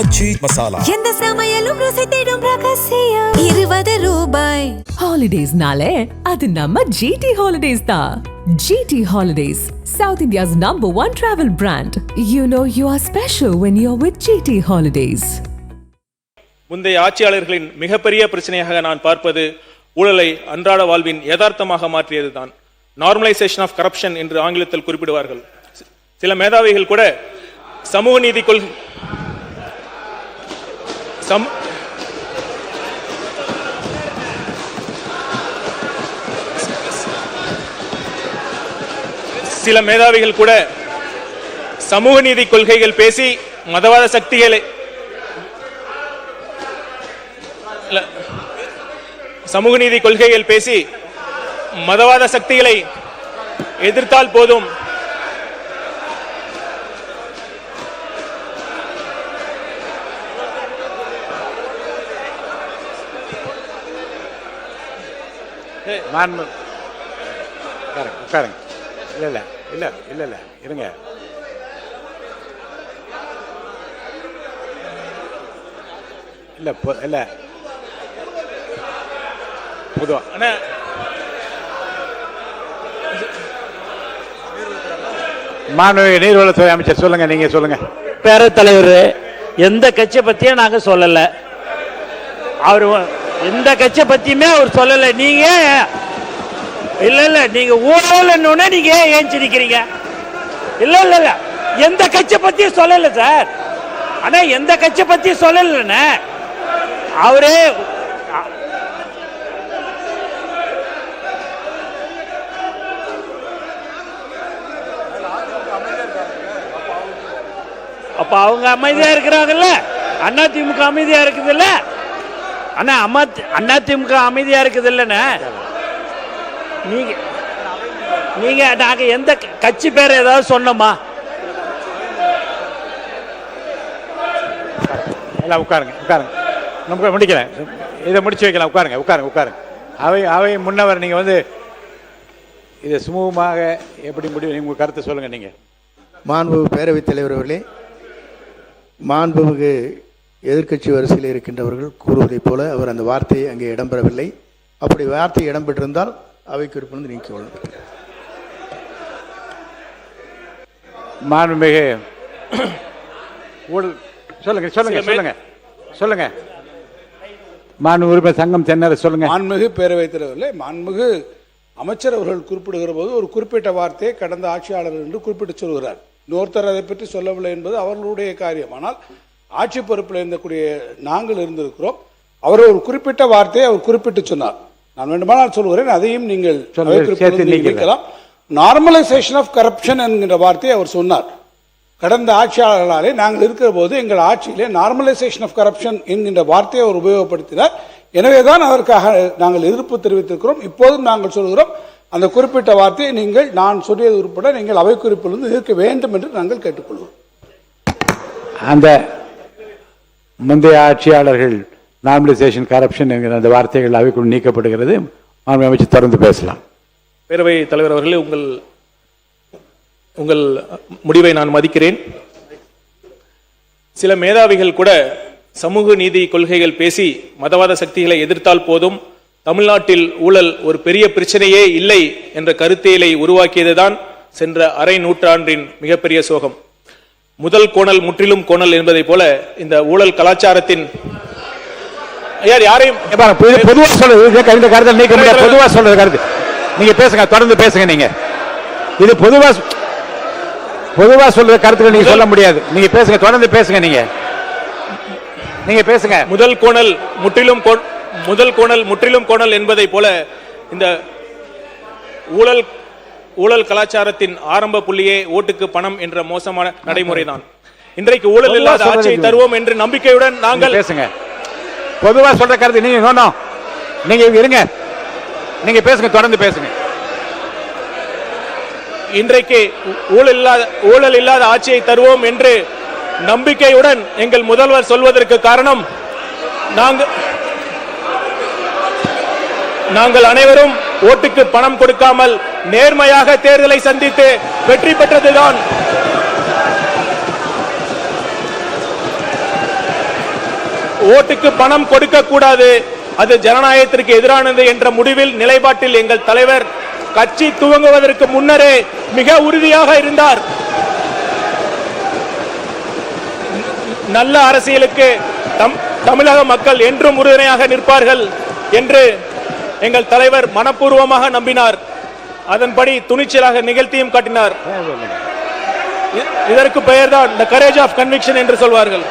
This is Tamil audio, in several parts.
ஆச்சி மசாலா. எந்த சமையலும் ருசி தேடும் ரகசியம் 20 ரூபாய். ஹாலிடேஸ்னாலே அது நம்ம GT Holidays தான். GT Holidays, South India's #1 travel brand. You know you are special when you're with GT Holidays. முந்தைய ஆட்சியாளர்களின் மிகப்பெரிய பிரச்சனையாக நான் பார்ப்பது ஊழலை அன்றாட வாழ்வின் யதார்த்தமாக மாற்றியதுதான். நார்மலைசேஷன் ஆஃப் கரப்ஷன் என்று ஆங்கிலத்தில் குறிப்பிடுவார்கள். சில மேதாவிகள் கூட சமூக நீதி சில மேதாவிகள் கூட சமூக நீதி கொள்கைகள் பேசி மதவாத சக்திகளை சமூக நீதி கொள்கைகள் பேசி மதவாத சக்திகளை எதிர்த்தால் போதும் உட்காருங்க. இல்ல இல்ல இல்ல இல்ல இருங்க. இல்ல இல்ல பொதுவா மாணவ நீர்வளத்துறை அமைச்சர் சொல்லுங்க. நீங்க சொல்லுங்க. பேரவைத் தலைவர், எந்த கட்சியை பத்தியும் நாங்க சொல்லல. அவர் எந்த கட்சியை பத்தியுமே அவர் சொல்லல. நீங்க இல்ல இல்ல நீங்க ஊழல்னு நீங்க ஏஞ்சி நிக்கிறீங்க. இல்ல இல்ல இல்ல எந்த கட்சியை பத்தியும் சொல்லல சார். ஆனா எந்த கட்சியை பத்தியும் சொல்லல. அவரே அப்ப அவங்க அமைதியா இருக்கிறாங்கல்ல. அதிமுக அமைதியா இருக்குது இல்ல. ஆனா அதிமுக அமைதியா இருக்குது இல்லன்னு நீங்க நாங்க எந்த கட்சி பேர் ஏதாவது சொன்னோமா? உட்காருங்க உட்காருங்க. நம்ம முடிக்கிறேன். இதை முடிச்சு வைக்கலாம். உட்காருங்க உட்காருங்க உட்காருங்க. அவை முன்னவர் நீங்க வந்து இதை சுமூகமாக எப்படி முடிவு உங்க கருத்தை சொல்லுங்க. நீங்க மாண்புமிகு பேரவைத் தலைவர் அவர்களே, மாண்புமிகு எதிர்க்கட்சி வரிசையில் இருக்கின்றவர்கள் கூறுவதைப் போல அவர் அந்த வார்த்தையை அங்கே இடம்பெறவில்லை. அப்படி வார்த்தை இடம்பெற்றிருந்தால் அவை குறிப்பிலிருந்து நீக்கிக் கொள்ளும். மாண்புமிகு சொல்லுங்க சொல்லுங்க சொல்லுங்க சொல்லுங்க. மாண்பு உறுப்பினர் சங்கம் தென்னர் சொல்லுங்க. மாண்புமிகு பேரவைத் தலைவர்களே, மாண்புமிகு அமைச்சர் அவர்கள் குறிப்பிடுகிற போது ஒரு குறிப்பிட்ட வார்த்தையை கடந்த ஆட்சியாளர்கள் என்று குறிப்பிட்டு சொல்கிறார். இன்னொருத்தர் அதை பற்றி சொல்லவில்லை என்பது அவர்களுடைய காரியம். ஆனால் ஆட்சி பொறுப்பில் இருந்தக்கூடிய நாங்கள் இருந்திருக்கிறோம். அவர் ஒரு குறிப்பிட்ட வார்த்தையை அவர் குறிப்பிட்டு சொன்னார். நான் வேண்டுமானால் சொல்கிறேன், அதையும் நீங்கள் வைக்கலாம். நார்மலைசேஷன் ஆஃப் கரப்ஷன் என்கின்ற வார்த்தையை அவர் சொன்னார். கடந்த ஆட்சியாளர்களாலே நாங்கள் இருக்கிற போது எங்கள் ஆட்சியிலே நார்மலைசேஷன் ஆஃப் கரப்ஷன் என்கின்ற வார்த்தையை அவர் உபயோகப்படுத்தினார். எனவேதான் அதற்காக நாங்கள் எதிர்ப்பு தெரிவித்திருக்கிறோம். இப்போதும் நாங்கள் சொல்கிறோம், அந்த குறிப்பிட்ட வார்த்தையை நீங்கள் நான் சொல்லியது உட்பட நீங்கள் அவை குறிப்பிலிருந்து இருக்க வேண்டும் என்று நாங்கள் கேட்டுக்கொள்கிறோம். அந்த முந்தைய ஆட்சியாளர்கள் நார்மலைசேஷன் கரப்ஷன் என்கிற அந்த வார்த்தைகள் அவைக்குள் நீக்கப்படுகிறது. அமைச்சர் தொடர்ந்து பேசலாம். பேரவை தலைவர் அவர்களே, உங்கள் முடிவை நான் மதிக்கிறேன். சில மேதாவிகள் கூட சமூக நீதி கொள்கைகள் பேசி மதவாத சக்திகளை எதிர்த்தால் போதும், தமிழ்நாட்டில் ஊழல் ஒரு பெரிய பிரச்சனையே இல்லை என்ற கருத்தியலை உருவாக்கியதுதான் சென்ற அரை நூற்றாண்டின் மிகப்பெரிய சோகம். முதல் கோணல் முற்றிலும் கோணல் என்பதை போல இந்த ஊழல் கலாச்சாரத்தின் யாரையும் பொதுவா சொல்றது நீக்க முடியாது. பொதுவா சொல்றது கருத்து நீங்க பேசுங்க, தொடர்ந்து பேசுங்க. நீங்க இது பொதுவா சொல்ற கருத்துக்கள் நீங்க சொல்ல முடியாது. நீங்க பேசுங்க, தொடர்ந்து பேசுங்க. நீங்க பேசுங்க. முதல் கோணல் முற்றிலும் கோணல் என்பதை போல இந்த ஊழல் கலாச்சாரத்தின் ஆரம்ப புள்ளியே ஓட்டுக்கு பணம் என்ற மோசமான நடைமுறைதான். இன்றைக்கு ஊழல் இல்லாத ஆட்சியை தருவோம் என்று நம்பிக்கையுடன் நாங்கள் பேசுங்க. பொதுவா சொல்ற கருத்து நீங்க இருங்க. நீங்க பேசுங்க, தொடர்ந்து பேசுங்க. இன்றைக்கு ஊழல் இல்லாத ஆட்சியை தருவோம் என்று நம்பிக்கையுடன் எங்கள் முதல்வர் சொல்வதற்கு காரணம் நாங்கள் அனைவரும் ஓட்டுக்கு பணம் கொடுக்காமல் நேர்மையாக தேர்தலை சந்தித்து வெற்றி பெற்றதுதான். ஓட்டுக்கு பணம் கொடுக்க கூடாது, அது ஜனநாயகத்திற்கு எதிரானது என்ற முடிவில் நிலைப்பாட்டில் எங்கள் தலைவர் கட்சி துவங்குவதற்கு முன்னரே மிக உறுதியாக இருந்தார். நல்ல அரசியலுக்கு தமிழக மக்கள் என்றும் உறுதுணையாக நிற்பார்கள் என்று எங்கள் தலைவர் மனப்பூர்வமாக நம்பினார். அதன்படி துணிச்சலாக நிகழ்த்தியும் காட்டினார். இதற்கு பெயர்தான் the courage of conviction என்று சொல்வார்கள்.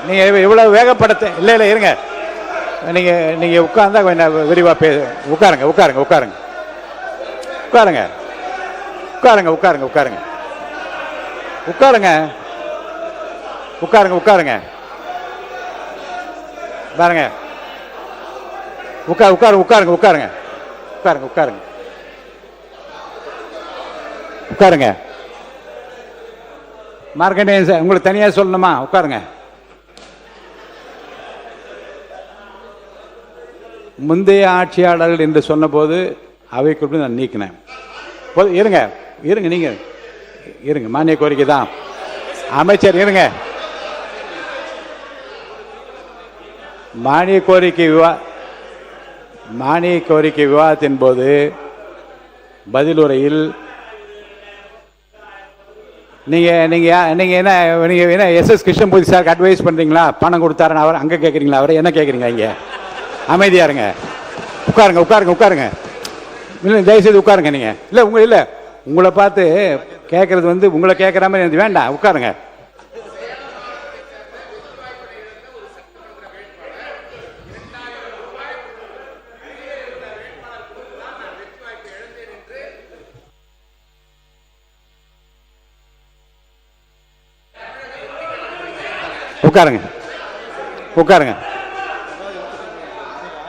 நீங்க இவ்வளவு வேகப்படுத்த இல்ல இருங்க. நீங்க உட்கார்ந்தா கொஞ்சம் விரிவா பேச. உட்காருங்க உட்காருங்க உட்காருங்க உட்காருங்க உட்காருங்க உட்காருங்க உட்காருங்க உட்காருங்க உட்காருங்க உட்காருங்க பாருங்க. உட்காருங்க உட்காருங்க உட்காருங்க உட்காருங்க உட்காருங்க உட்காருங்க. மார்க்கண்டேயன் சார், உங்களுக்கு தனியா சொல்லணுமா? உட்காருங்க. முந்தைய ஆட்சியாளர்கள் என்று சொன்னபோது அவை குறித்து நான் நீக்கினேன். இருங்க இருங்க நீங்க இருங்க. மானிய கோரிக்கை தான் அமைச்சர். இருங்க. மானிய கோரிக்கை விவாதத்தின் போது பதிலுரையில் நீங்க நீங்க நீங்க என்ன நீங்க என்ன எஸ்.எஸ். கிருஷ்ணமூர்த்தி சாருக்கு அட்வைஸ் பண்றீங்களா? பணம் கொடுத்தாருன்னு அவர் அங்க கேட்குறீங்களா? அவரை என்ன கேட்குறீங்க? இங்க அமைதியா இருங்க. உட்காருங்க உட்காருங்க உட்காருங்க. இல்லை தயவுசெய்து உட்காருங்க. நீங்க இல்லை உங்களை பார்த்து கேட்கறது உங்களை கேட்குற மாதிரி எனக்கு வேண்டாம். உட்காருங்க. உட்காருங்க உட்காருங்க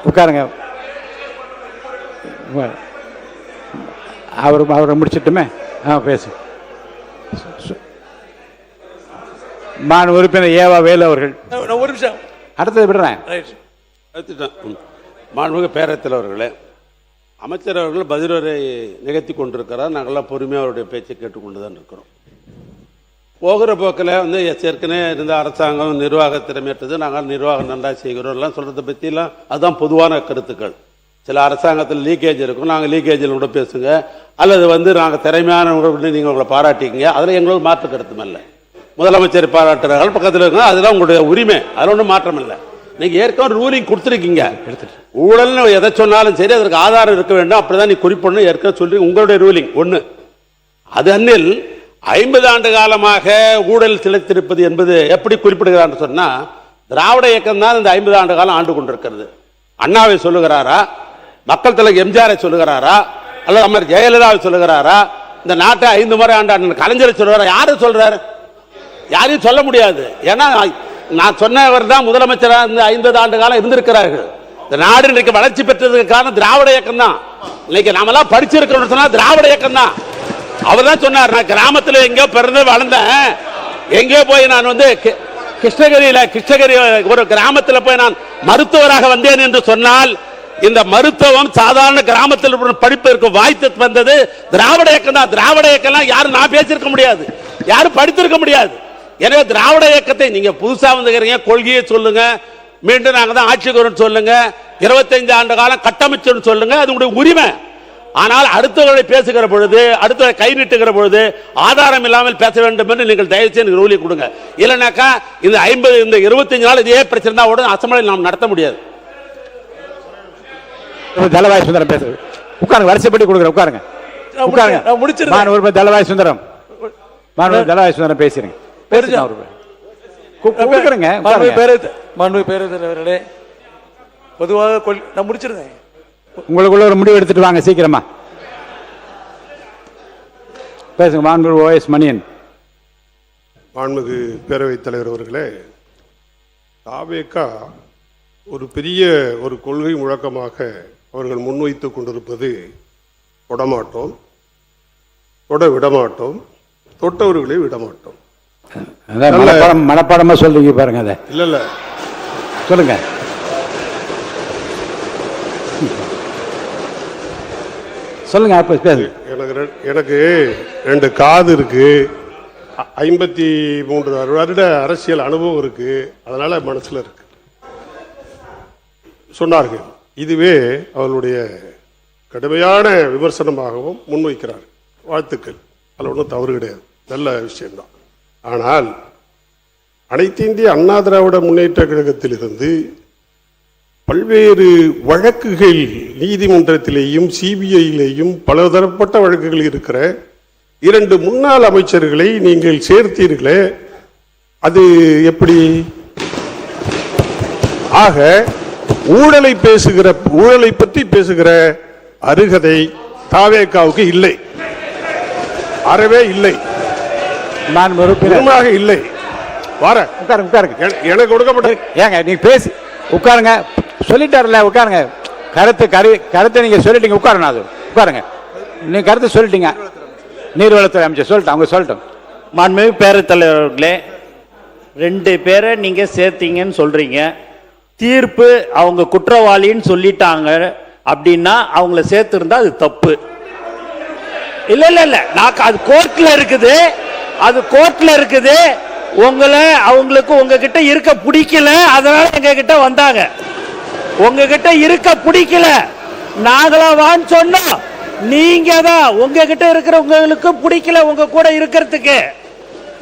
உட்காருங்க. அவரை முடிச்சிட்டுமே பேசு. மாநில உறுப்பினர் ஏவா வேலு அவர்கள். ஒரு நிமிஷம் அடுத்தது விடுறேன். மாண்புமிகு பேரவைத் அவர்களே, அமைச்சர் அவர்கள் பதிலுரை நிகழ்த்தி கொண்டிருக்கிறார். நாங்கள்லாம் பொறுமையாக அவருடைய பேச்சை கேட்டுக்கொண்டு தான் இருக்கிறோம். போகிற போக்கில் ஏற்கனவே இருந்த அரசாங்கம் நிர்வாக திறமையற்றது, நாங்கள் நிர்வாகம் நன்றாக செய்கிறோம் எல்லாம் சொல்கிறத பற்றிலாம் அதுதான் பொதுவான கருத்துக்கள். சில அரசாங்கத்தில் லீக்கேஜ் இருக்கும், நாங்கள் லீக்கேஜில் கூட பேசுங்க, அல்லது நாங்கள் திறமையானவர்கள் நீங்கள் உங்களை பாராட்டிக்கிங்க, அதில் எங்களுக்கு மாற்று கருத்தும் இல்லை. முதலமைச்சர் பாராட்டுறார்கள், பக்கத்தில் இருக்காங்க, அதெல்லாம் உங்களுடைய உரிமை, அதில் ஒன்றும் மாற்றம் இல்லை. நீங்கள் ஏற்கனவே ரூலிங் கொடுத்துருக்கீங்க. ஊழல்னு எதை சொன்னாலும் சரி அதற்கு ஆதாரம் இருக்க வேண்டும், அப்படிதான் நீ குறிப்பிடணும் ஏற்கனவே சொல்லி உங்களுடைய ரூலிங் ஒன்று. அது அன்னில் 50 ஆண்டு காலமாக ஊழல் திளைத்திருப்பது என்பது எப்படி குறிப்பிடுகிறார் சொன்னா, திராவிட இயக்கம் தான் இந்த 50 ஆண்டு காலம் ஆண்டு கொண்டிருக்கிறது. அண்ணாவை சொல்லுகிறாரா, மக்கள் தலைவர் எம்ஜிஆரை சொல்லுகிறாரா, அல்லது அமர் ஜெயலலிதாவை சொல்லுகிறாரா, இந்த நாட்டை 5 முறை ஆண்டு கலைஞரை சொல்லுவாரா? யாரு சொல்றாரு? யாரையும் சொல்ல முடியாது. ஏன்னா நான் சொன்னவர் தான் முதலமைச்சராக இந்த 50 ஆண்டு காலம் இருந்திருக்கிறார்கள். இந்த நாடு இன்றைக்கு வளர்ச்சி பெற்றதுக்கு காரணம் திராவிட இயக்கம் தான். இன்னைக்கு நாமெல்லாம் படிச்சிருக்கோம்னு சொன்னா திராவிட இயக்கம் தான். அவர் தான் சொன்னார், நான் கிராமத்தில் எங்கேயோ பிறந்து வளர்ந்தேன், எங்கேயோ போய் நான் கிருஷ்ணகிரி ஒரு கிராமத்தில் போய் நான் மருத்துவராக வந்தேன் என்று சொன்னால், இந்த மருத்துவம் சாதாரண கிராமத்தில் படிப்பதற்கு வாய்ப்பு வந்தது திராவிட இயக்கம் தான். திராவிட இயக்கம் யாரும் நான் பேசியிருக்க முடியாது, யாரும் படித்திருக்க முடியாது. எனவே திராவிட இயக்கத்தை நீங்க புதுசா வந்துக்கிறீங்க, கொள்கையை சொல்லுங்க, மீண்டும் நாங்க தான் ஆட்சிக்கு சொல்லுங்க, 25 ஆண்டு காலம் கட்டமைச்சு சொல்லுங்க, அது உங்களுடைய உரிமை. ஆனால் அடுத்தவர்களை பேசுகிற பொழுது, அடுத்தவரை கை நீட்டுகிற பொழுது ஆதாரம் இல்லாமல் பேச வேண்டும் என்று நீங்கள் தயவு செய்து ரூலி கொடுங்க. இல்லைனாக்கா இந்த 25 நாள் இதே பிரச்சனை தான் உடனே அசம்பிளியில் நாம் நடத்த முடியாது. தலவாய் சுந்தரம் பேசுறது. உட்காருங்க, வரிசைப்படி கொடுக்குறேன். உட்காருங்க உட்காருங்க. தலவாய் சுந்தரம் பேசுறேங்க. பொதுவாக நான் முடிச்சிருந்தேன். உங்களுக்குள்ள ஒரு முடிவு எடுத்துட்டு வாங்க சீக்கிரமா. பேசுங்க. மாண்புமிகு ஓஎஸ் மணியன். மாண்புமிகு பேரவைத் தலைவர் அவர்களே, தாவேகா ஒரு பெரிய ஒரு கொள்கை முழக்கமாக அவர்கள் முன்வைத்துக் கொண்டிருப்பது தொடமாட்டோம், தொட விடமாட்டோம், தொட்டவர்களை விடமாட்டோம். அதான் மனப்பாடமா சொல்றீங்க பாருங்க. அதை இல்ல இல்ல சொல்லுங்க. சொல்லுங்க. எனக்கு 2 காது இருக்கு, 53 வருட அரசியல் அனுபவம் இருக்கு, அதனால மனசுல இருக்கு சொன்னார்கள். இதுவே அவர்களுடைய கடுமையான விமர்சனமாகவும் முன்வைக்கிறார். வாழ்த்துக்கள், அதில் ஒன்றும் தவறு கிடையாது, நல்ல விஷயம்தான். ஆனால் அனைத்து இந்திய அண்ணா திராவிட முன்னேற்ற கழகத்திலிருந்து பல்வேறு வழக்குகள் நீதிமன்றத்திலேயும் சிபிஐயிலேயும் பலதரப்பட்ட வழக்குகள் இருக்கிற 2 முன்னாள் அமைச்சர்களை நீங்கள் சேர்த்தீர்களே, அது எப்படி? ஆக ஊழலை பற்றி பேசுகிற அருகதை தாவேகாவுக்கு இல்லை, அறவே இல்லை, இல்லை. வார உட்காருங்க. எனக்கு கொடுக்கப்பட்ட ஏங்க நீங்க பேசி உட்காருங்க. சொல்லிட்டாருல, உட்காருங்க. கருத்தை நீங்க சொல்லிட்டீங்க, உட்காருங்க. அது உட்காருங்க. நீங்க கருத்தை சொல்லிட்டீங்க. நீர்வளத்துறை அமைச்சர் சொல்லிட்டு அவங்க சொல்லட்டும். மாண்புமிகு பேரவைத் தலைவர் அவர்களே, 2 பேரை நீங்க சேர்த்தீங்கன்னு சொல்றீங்க. தீர்ப்பு அவங்க குற்றவாளின்னு சொல்லிட்டாங்க அப்படின்னா அவங்கள சேர்த்திருந்தா அது தப்பு. இல்ல நான் அது கோர்ட்ல இருக்குது. உங்களை அவங்களுக்கு உங்ககிட்ட இருக்க பிடிக்கல, அதனால எங்க கிட்ட வந்தாங்க. உங்ககிட்ட இருக்க பிடிக்கல, நாங்களா வான்னு சொன்னோம். நீங்க தான் உங்ககிட்ட இருக்கிறவங்களுக்கு பிடிக்கல உங்க கூட இருக்கிறதுக்கு.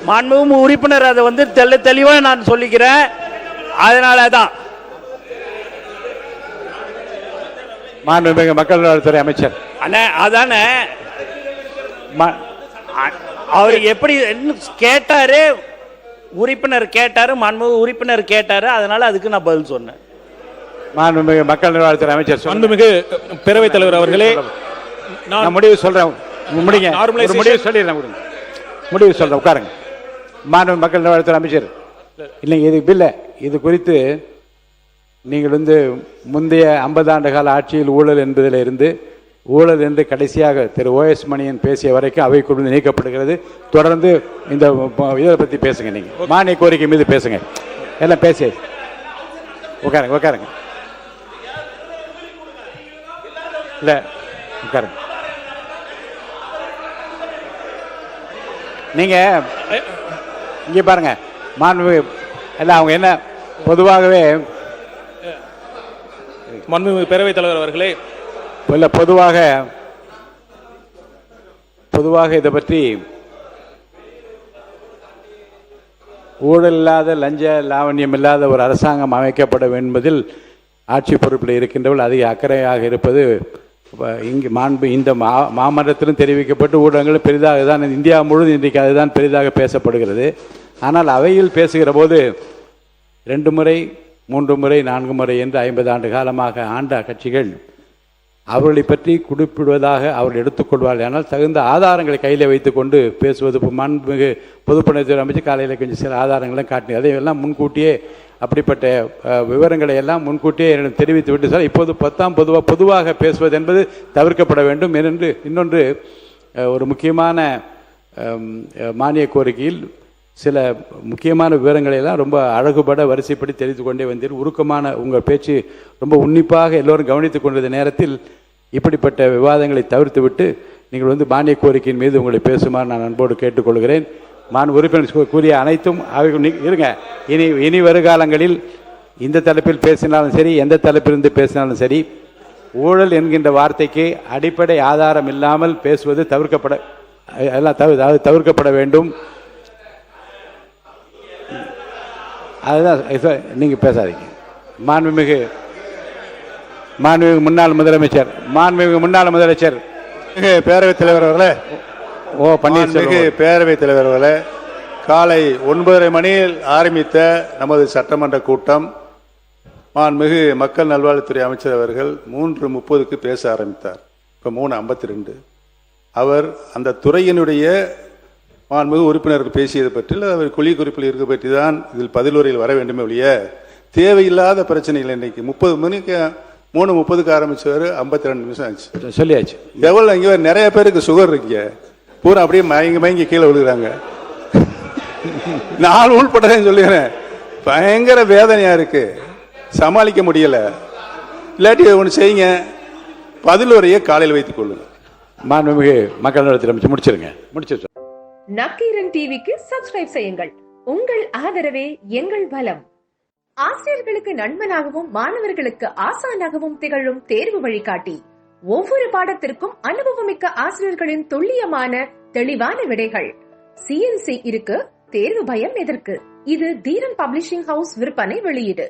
மாண்புமிகு உறுப்பினர் அதை தெளிவா நான் சொல்லிக்கிறேன். அதனாலதான் மாண்புமிகு மக்கள் நலத்துறை அமைச்சர் அதானே அவர் எப்படி கேட்டாரு, உறுப்பினர் கேட்டாரு, மாண்புமிகு உறுப்பினர் கேட்டாரு, அதனால அதுக்கு நான் பதில் சொன்னேன். மாண்புமிகு மக்கள் நலத்துறை அமைச்சர். மாண்புமிகு பேரவைத் தலைவர் அவர்களே, நான் முடிவு சொல்றேன். முடிவு சொல்லிடுறேன். முடிவு சொல்றேன். உட்காருங்க. மாண்புமிகு மக்கள் நலத்துறை அமைச்சர், இல்லைங்க இது பில்ல, இது குறித்து நீங்கள் முந்தைய 50 ஆண்டு கால ஆட்சியில் ஊழல் என்பதில் இருந்து ஊழல் என்று கடைசியாக திரு OS மணியன் பேசிய வரைக்கும் அவைக்குழு நீக்கப்படுகிறது. தொடர்ந்து இந்த இதை பற்றி பேசுங்க. நீங்கள் மானிய கோரிக்கை மீது பேசுங்க. எல்லாம் பேசி உட்காருங்க. இல்லை உட்காருங்க. நீங்கள் இங்கே பாருங்க. மாண்புமிகு எல்லாம் அவங்க என்ன பொதுவாகவே மாண்புமிகு பேரவைத் தலைவர் அவர்களே, இல்லை பொதுவாக இதை பற்றி ஊழல் இல்லாத லஞ்ச லாவண்யம் இல்லாத ஒரு அரசாங்கம் அமைக்கப்பட என்பதில் ஆட்சி பொறுப்பில் இருக்கின்றவர்கள் அதிக அக்கறையாக இருப்பது இங்கு இந்த மாமன்றத்திலும் தெரிவிக்கப்பட்டு ஊடகங்களும் பெரிதாக தான் இந்தியா முழுவதும் இன்றைக்கு அதுதான் பெரிதாக பேசப்படுகிறது. ஆனால் அவையில் பேசுகிற போது 2 முறை 3 முறை 4 முறை என்று 50 ஆண்டு காலமாக ஆண்ட கட்சிகள் அவர்களை பற்றி குறிப்பிடுவதாக அவர்கள் எடுத்துக்கொள்வார்கள். ஆனால் தகுந்த ஆதாரங்களை கையில் வைத்துக்கொண்டு பேசுவது மாண்புமிகு பொதுப்பணித்துறை அமைச்சர் காலையில் கொஞ்சம் சில ஆதாரங்களையும் காட்டினது. அதையெல்லாம் முன்கூட்டியே அப்படிப்பட்ட விவரங்களை எல்லாம் முன்கூட்டியே தெரிவித்து விட்டு சார் இப்போது பொதுவாக பேசுவது என்பது தவிர்க்கப்பட வேண்டும் என்று இன்னொன்று ஒரு முக்கியமான மானிய கோரிக்கையில் சில முக்கியமான விவரங்களை எல்லாம் ரொம்ப அழகுபட வரிசைப்படி தெரிந்து கொண்டே வந்தீர். உருக்கமான உங்கள் பேச்சு ரொம்ப உன்னிப்பாக எல்லோரும் கவனித்துக் கொண்டிருந்த நேரத்தில் இப்படிப்பட்ட விவாதங்களை தவிர்த்து விட்டு நீங்கள் மானிய கோரிக்கையின் மீது உங்களை பேசுமாறு நான் அன்போடு கேட்டுக்கொள்கிறேன். உறுப்பினர் கூறிய அனைத்தும் இருங்க. இனி வருகாலங்களில் இந்த தலைப்பில் பேசினாலும் சரி, எந்த தலைப்பிலிருந்து பேசினாலும் சரி, ஊழல் என்கின்ற வார்த்தைக்கு அடிப்படை ஆதாரம் இல்லாமல் பேசுவது தவிர்க்கப்பட வேண்டும். அதுதான் நீங்கள் பேசாதீங்க. மாண்புமிகு முன்னாள் முதலமைச்சர் பேரவைத் தலைவர் அவர்களே, பேரவைத் தலைவர் அவர்களே, காலை 9:30 மணியில் ஆரம்பித்த நமது சட்டமன்ற கூட்டம் மாண்புமிகு மக்கள் நல்வாழ்வுத்துறை அமைச்சர் அவர்கள் 3:30க்கு பேச ஆரம்பித்தார். இப்போ 3:52. அவர் அந்த துறையினுடைய மாண்புமிகு உறுப்பினர்கள் பேசியது பற்றி அவர் குழி குறிப்பில் இருக்க பற்றி தான் இதில் பதிலுரையில் வர வேண்டுமே ஒழிய தேவையில்லாத பிரச்சனைகள். இன்னைக்கு 30 மணிக்கு 3:30க்கு ஆரம்பிச்சவர் 52 நிமிஷம் ஆச்சு. சொல்லியாச்சு. எவ்வளோ இங்கே நிறைய பேருக்கு சுகர் இருக்கீங்க. பூரா அப்படியே மயங்கி மயங்கி கீழே விழுகிறாங்க. 4 உள்பட்டதையும் சொல்லுகிறேன், பயங்கர வேதனையா இருக்கு, சமாளிக்க முடியல. இல்லாட்டி ஒன்று செய்யுங்க, பதில் உரையை காலையில் வைத்துக் கொள்ளுங்க. மாண்புமிகு மக்கள் நலத்திட்ட முடிச்சிருங்க. முடிச்சு நக்கீரன் டிவிக்கு சப்ஸ்கிரைப் செய்யுங்கள். உங்கள் ஆதரவே எங்கள் பலம். ஆசிரியர்களுக்கு நண்பனாகவும் மாணவர்களுக்கு ஆசானாகவும் திகழும் தேர்வு வழிகாட்டி. ஒவ்வொரு பாடத்திற்கும் அனுபவமிக்க ஆசிரியர்களின் துல்லியமான தெளிவான விடைகள். CNC இருக்கு, தேர்வு பயம் எதற்கு? இது தீரன் பப்ளிஷிங் ஹவுஸ் விற்பனை வெளியீடு.